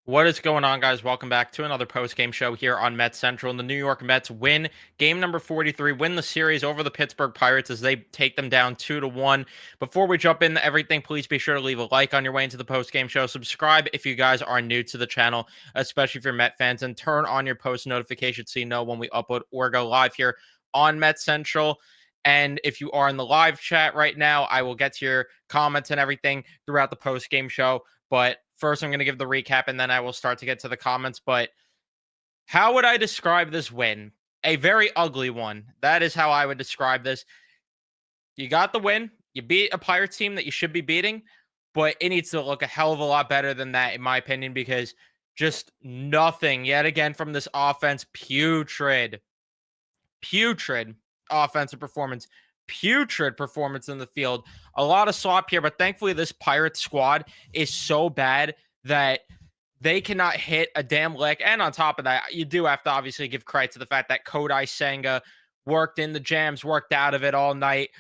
What is going on, guys? Welcome back to another post-game show here on Mets Central. And the New York Mets win game number 43, win the series over the Pittsburgh Pirates as they take them down 2-1. Before we jump into everything, please be sure to leave a like on your way into the post-game show. Subscribe if you guys are new to the channel, especially if you're Met fans, and turn on your post notifications so you know when we upload or go live here on Mets Central. And if you are in the live chat right now, I will get to your comments and everything throughout the post-game show. But first, I'm going to give the recap and then I will start to get to the comments. But how would I describe this win? A very ugly one. That is how I would describe this. You got the win. You beat a Pirates team that you should be beating, but it needs to look a hell of a lot better than that, in my opinion, because just nothing yet again from this offense. Putrid offensive performance, putrid performance in the field. A lot of slop here, but thankfully this Pirates squad is so bad that they cannot hit a damn lick. And on top of that, you do have to obviously give credit to the fact that Kodai Senga worked in the jams, worked out of it all night.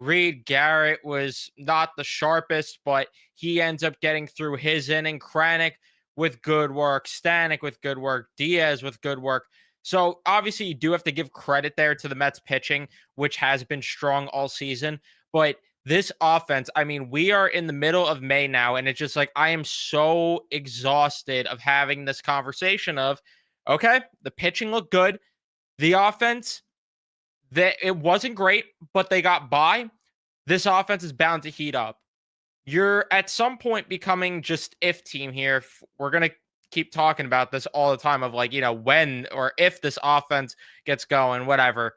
Reed Garrett was not the sharpest, but he ends up getting through his inning. Kranick with good work, Stanek with good work, Diaz with good work. So obviously, you do have to give credit there to the Mets pitching, which has been strong all season. But this offense, I mean, we are in the middle of May now, and it's just like I am so exhausted of having this conversation of, okay, the pitching looked good, the offense, that it wasn't great, but they got by. This offense is bound to heat up. You're at some point becoming just if team here. We're gonna keep talking about this all the time of like, when or if this offense gets going, whatever.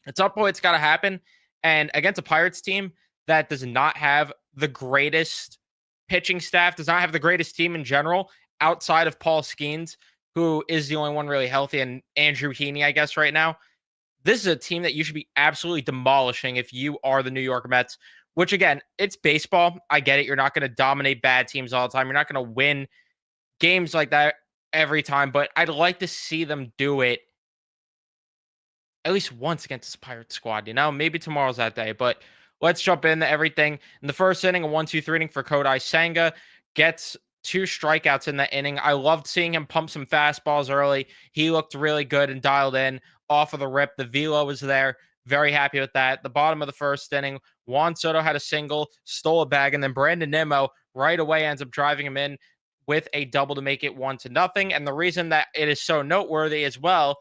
At some point, it's got to happen. And against a Pirates team that does not have the greatest pitching staff, does not have the greatest team in general outside of Paul Skeens, who is the only one really healthy, and Andrew Heaney, I guess, right now. This is a team that you should be absolutely demolishing if you are the New York Mets, which again, it's baseball. I get it. You're not going to dominate bad teams all the time. You're not going to win games like that every time, but I'd like to see them do it at least once against this Pirate squad. Maybe tomorrow's that day, but let's jump into everything. In the first inning, a 1-2-3 inning for Kodai Senga gets two strikeouts in that inning. I loved seeing him pump some fastballs early. He looked really good and dialed in off of the rip. The velo was there. Very happy with that. The bottom of the first inning, Juan Soto had a single, stole a bag, and then Brandon Nimmo right away ends up driving him in with a double to make it 1-0. And the reason that it is so noteworthy as well,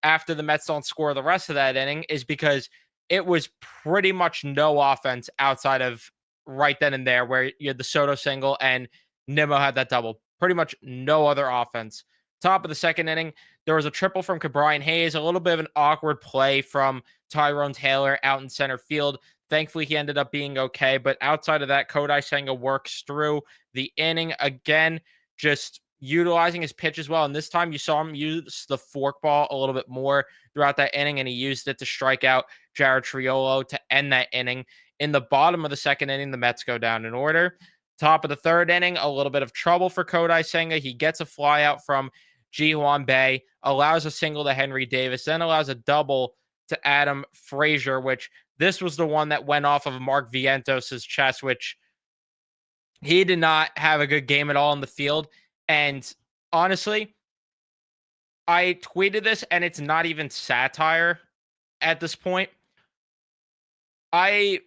after the Mets don't score the rest of that inning, is because it was pretty much no offense outside of right then and there, where you had the Soto single and Nimmo had that double. Pretty much no other offense. Top of the second inning, there was a triple from Cabrian Hayes, a little bit of an awkward play from Tyrone Taylor out in center field. Thankfully, he ended up being okay. But outside of that, Kodai Senga works through the inning again, just utilizing his pitch as well. And this time you saw him use the forkball a little bit more throughout that inning, and he used it to strike out Jared Triolo to end that inning. In the bottom of the second inning, the Mets go down in order. Top of the third inning, a little bit of trouble for Kodai Senga. He gets a fly out from Ji-hwan Bae, allows a single to Henry Davis, then allows a double to Adam Frazier, which this was the one that went off of Mark Vientos' chest, which he did not have a good game at all in the field. And honestly, I tweeted this, and it's not even satire at this point. I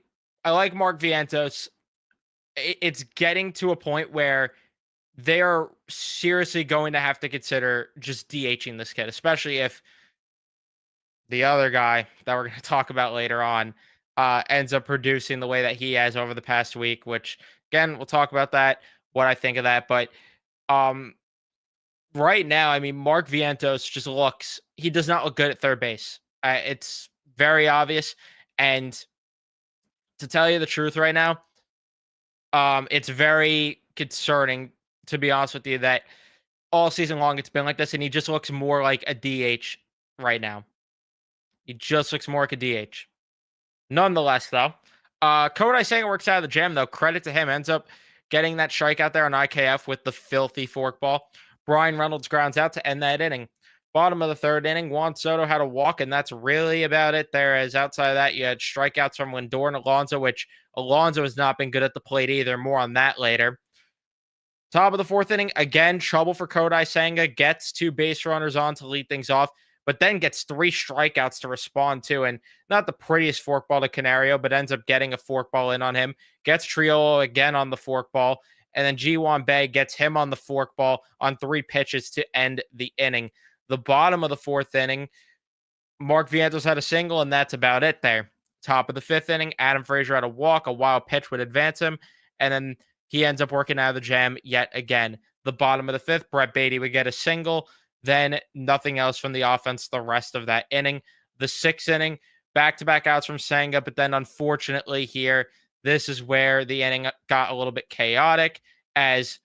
like Mark Vientos. It's getting to a point where they are seriously going to have to consider just DHing this kid, especially if the other guy that we're going to talk about later on ends up producing the way that he has over the past week, which again, we'll talk about that, what I think of that. But um, right now, I mean, Mark Vientos he does not look good at third base. It's very obvious. And to tell you the truth right now, it's very concerning, to be honest with you, that all season long it's been like this, and he just looks more like a DH right now. He just looks more like a DH. Nonetheless, though, Kodai Senga works out of the jam, though. Credit to him. Ends up getting that strikeout there on IKF with the filthy forkball. Brian Reynolds grounds out to end that inning. Bottom of the third inning, Juan Soto had a walk, and that's really about it there. As outside of that, you had strikeouts from Lindor and Alonso, which Alonso has not been good at the plate either. More on that later. Top of the fourth inning, again, trouble for Kodai Senga. Gets 2 base runners on to lead things off, but then gets 3 strikeouts to respond to. And not the prettiest forkball to Canario, but ends up getting a forkball in on him. Gets Triolo again on the forkball. And then Ji-Hwan Bae gets him on the forkball on 3 pitches to end the inning. The bottom of the fourth inning, Mark Vientos had a single, and that's about it there. Top of the fifth inning, Adam Frazier had a walk. A wild pitch would advance him. And then he ends up working out of the jam yet again. The bottom of the fifth, Brett Beatty would get a single. Then nothing else from the offense the rest of that inning. The sixth inning, back-to-back outs from Senga. But then unfortunately here, this is where the inning got a little bit chaotic as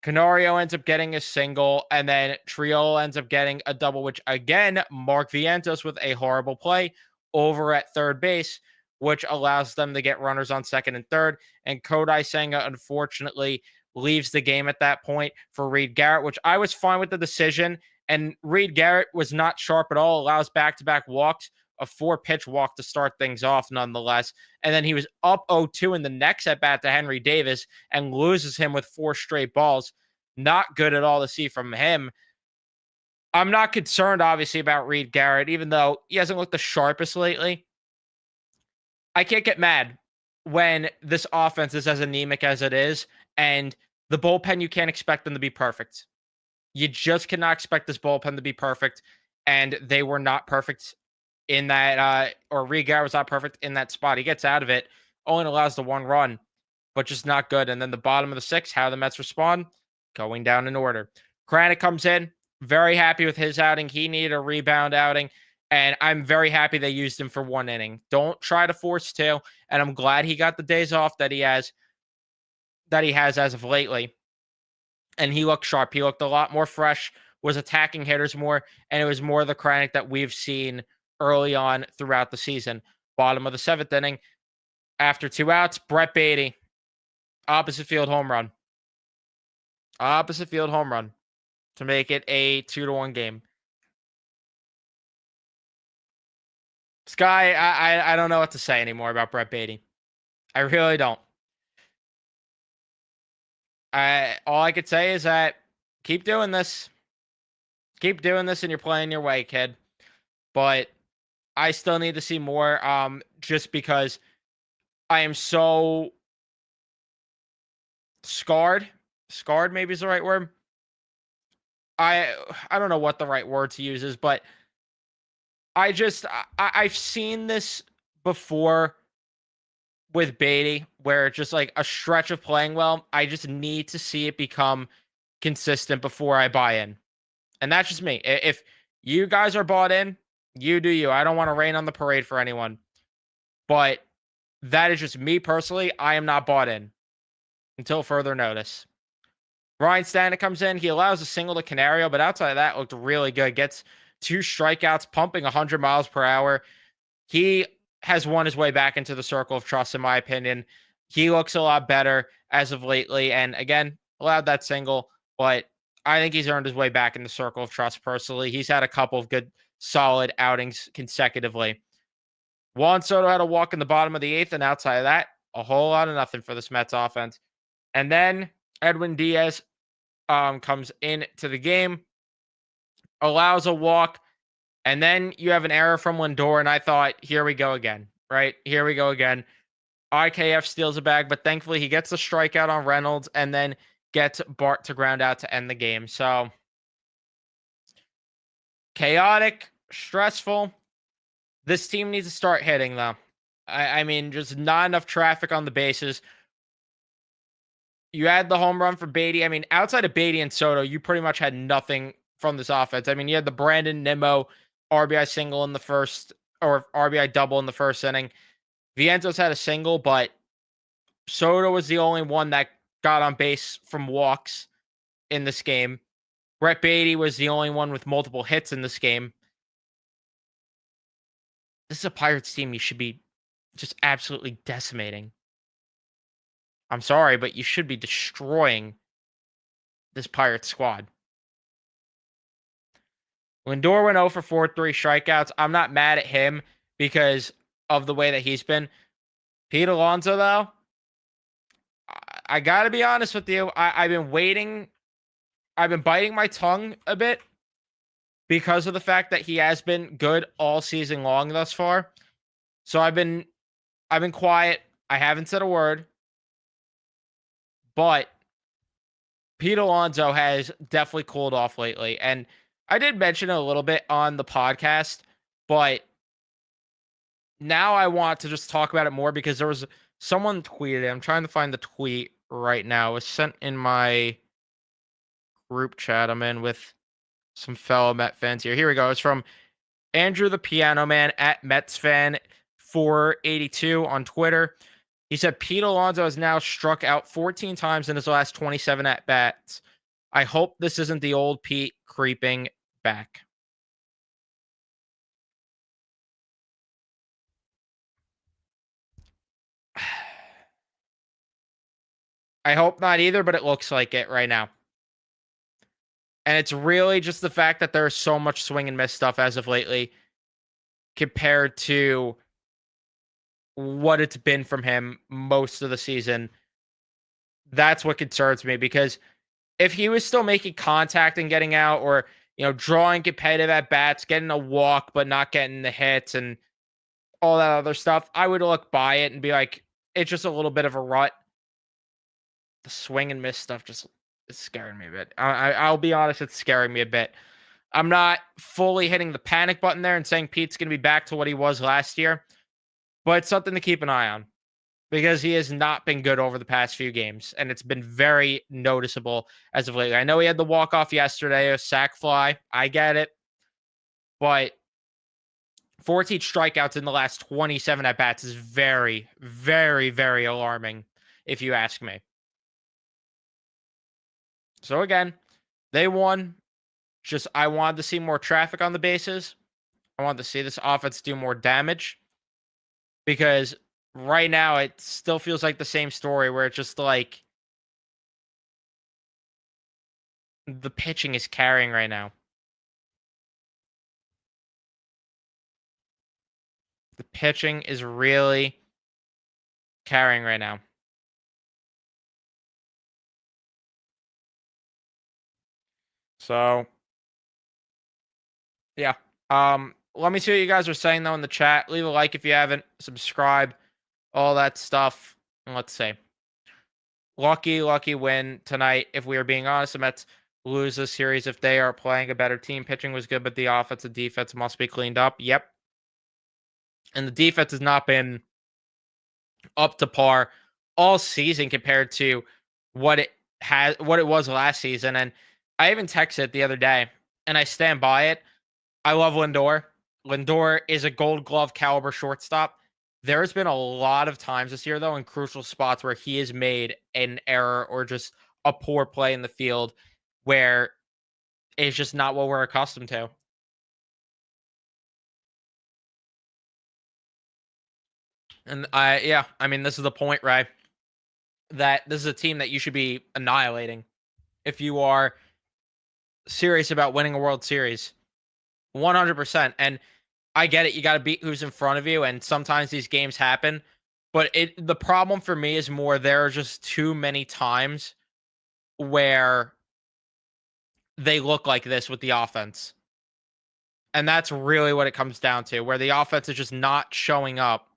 Canario ends up getting a single, and then Triolo ends up getting a double, which again, Mark Vientos with a horrible play over at third base, which allows them to get runners on second and third. And Kodai Senga, unfortunately, leaves the game at that point for Reed Garrett, which I was fine with the decision. And Reed Garrett was not sharp at all, allows back-to-back walks, a 4-pitch walk to start things off nonetheless. And then he was up 0-2 in the next at-bat to Henry Davis and loses him with 4 straight balls. Not good at all to see from him. I'm not concerned, obviously, about Reed Garrett, even though he hasn't looked the sharpest lately. I can't get mad when this offense is as anemic as it is, and the bullpen, you can't expect them to be perfect. You just cannot expect this bullpen to be perfect, and they were not perfect in that, or Reed Garrett was not perfect in that spot. He gets out of it, only allows the 1 run, but just not good. And then the bottom of the 6th, how the Mets respond, going down in order. Kranick comes in, very happy with his outing. He needed a rebound outing, and I'm very happy they used him for 1 inning. Don't try to force 2, and I'm glad he got the days off that he has as of lately. And he looked sharp. He looked a lot more fresh, was attacking hitters more, and it was more the Kranick that we've seen early on throughout the season. Bottom of the 7th inning, after 2 outs, Brett Beatty, opposite field home run. Opposite field home run to make it a 2-1 game. This guy, I don't know what to say anymore about Brett Beatty. I really don't. All I could say is that keep doing this. Keep doing this, and you're playing your way, kid. But I still need to see more, just because I am so scarred. Scarred maybe is the right word. I don't know what the right word to use is, but I've seen this before with Beatty, where it's just like a stretch of playing well. I just need to see it become consistent before I buy in. And that's just me. If you guys are bought in, you do you. I don't want to rain on the parade for anyone. But that is just me personally. I am not bought in until further notice. Ryan Stanek comes in. He allows a single to Canario, but outside of that, looked really good. Gets 2 strikeouts, pumping 100 miles per hour. He has won his way back into the circle of trust, in my opinion. He looks a lot better as of lately. And again, allowed that single, but I think he's earned his way back in the circle of trust personally. He's had a couple of good, solid outings consecutively. Juan Soto had a walk in the bottom of the 8th, and outside of that, a whole lot of nothing for this Mets offense. And then Edwin Diaz comes into the game, allows a walk, and then you have an error from Lindor, and I thought, here we go again, right? Here we go again. IKF steals a bag, but thankfully he gets the strikeout on Reynolds and then gets Bart to ground out to end the game. So chaotic, stressful. This team needs to start hitting, though. I mean, just not enough traffic on the bases. You had the home run for Beatty. I mean, outside of Beatty and Soto, you pretty much had nothing from this offense. I mean, you had the Brandon Nimmo RBI single in the first, or RBI double in the first inning. Vientos had a single, but Soto was the only one that got on base from walks in this game. Brett Beatty was the only one with multiple hits in this game. This is a Pirates team you should be just absolutely decimating. I'm sorry, but you should be destroying this Pirates squad. Lindor went 0 for 4, 3 strikeouts. I'm not mad at him because of the way that he's been. Pete Alonso, though, I gotta be honest with you. I've been waiting. I've been biting my tongue a bit because of the fact that he has been good all season long thus far. So I've been quiet. I haven't said a word, but Pete Alonso has definitely cooled off lately. And I did mention it a little bit on the podcast, but now I want to just talk about it more because there was someone tweeted. I'm trying to find the tweet right now. It was sent in my group chat I'm in with some fellow Met fans here. Here we go. It's from Andrew the Piano Man at Mets fan 482 on Twitter. He said Pete Alonso has now struck out 14 times in his last 27 at bats. I hope this isn't the old Pete creeping back. I hope not either, but it looks like it right now. And it's really just the fact that there's so much swing and miss stuff as of lately compared to what it's been from him most of the season. That's what concerns me because if he was still making contact and getting out or, drawing competitive at bats, getting a walk, but not getting the hits and all that other stuff, I would look by it and be like, it's just a little bit of a rut. The swing and miss stuff just is scaring me a bit. I'll be honest, it's scaring me a bit. I'm not fully hitting the panic button there and saying Pete's going to be back to what he was last year, but it's something to keep an eye on because he has not been good over the past few games, and it's been very noticeable as of late. I know he had the walk-off yesterday, a sac fly. I get it, but 14 strikeouts in the last 27 at-bats is very, very, very alarming, if you ask me. So again, they won. Just I wanted to see more traffic on the bases. I wanted to see this offense do more damage because right now it still feels like the same story where it's just like the pitching is carrying right now. The pitching is really carrying right now. So, yeah. Let me see what you guys are saying though in the chat. Leave a like if you haven't, subscribe, all that stuff. And let's see. Lucky win tonight. If we are being honest, the Mets lose this series if they are playing a better team. Pitching was good, but the offensive defense must be cleaned up. Yep. And the defense has not been up to par all season compared to what it was last season. And I even texted the other day, and I stand by it. I love Lindor. Lindor is a Gold Glove caliber shortstop. There's been a lot of times this year, though, in crucial spots where he has made an error or just a poor play in the field where it's just not what we're accustomed to. And I mean, this is the point, right? That this is a team that you should be annihilating if you are serious about winning a World Series. 100%. And I get it. You got to beat who's in front of you. And sometimes these games happen. But the problem for me is more there are just too many times where they look like this with the offense. And that's really what it comes down to, where the offense is just not showing up.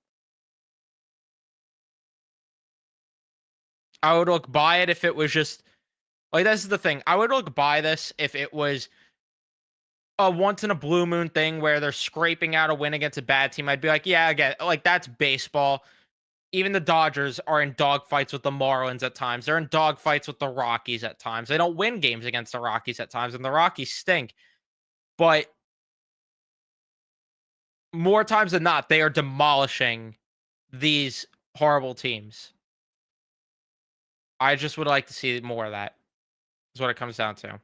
I would look by it if it was just like this is the thing. I would look by this if it was a once in a blue moon thing where they're scraping out a win against a bad team. I'd be like, yeah, again, like that's baseball. Even the Dodgers are in dogfights with the Marlins at times. They're in dogfights with the Rockies at times. They don't win games against the Rockies at times, and the Rockies stink. But more times than not, they are demolishing these horrible teams. I just would like to see more of that. Is what it comes down to.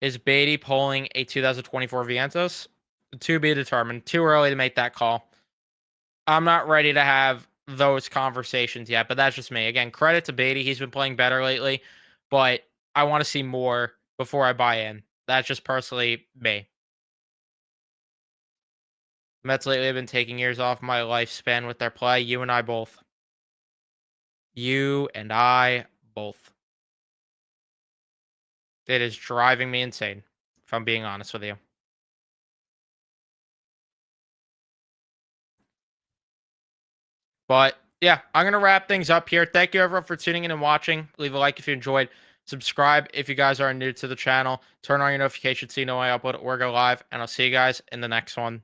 Is Beatty pulling a 2024 Vientos? To be determined. Too early to make that call. I'm not ready to have those conversations yet, but that's just me. Again, credit to Beatty. He's been playing better lately, but I want to see more before I buy in. That's just personally me. Mets lately have been taking years off my lifespan with their play. You and I both. You and I both. It is driving me insane, if I'm being honest with you. But yeah, I'm going to wrap things up here. Thank you everyone for tuning in and watching. Leave a like if you enjoyed. Subscribe if you guys are new to the channel. Turn on your notifications so you know when I upload or go live. And I'll see you guys in the next one.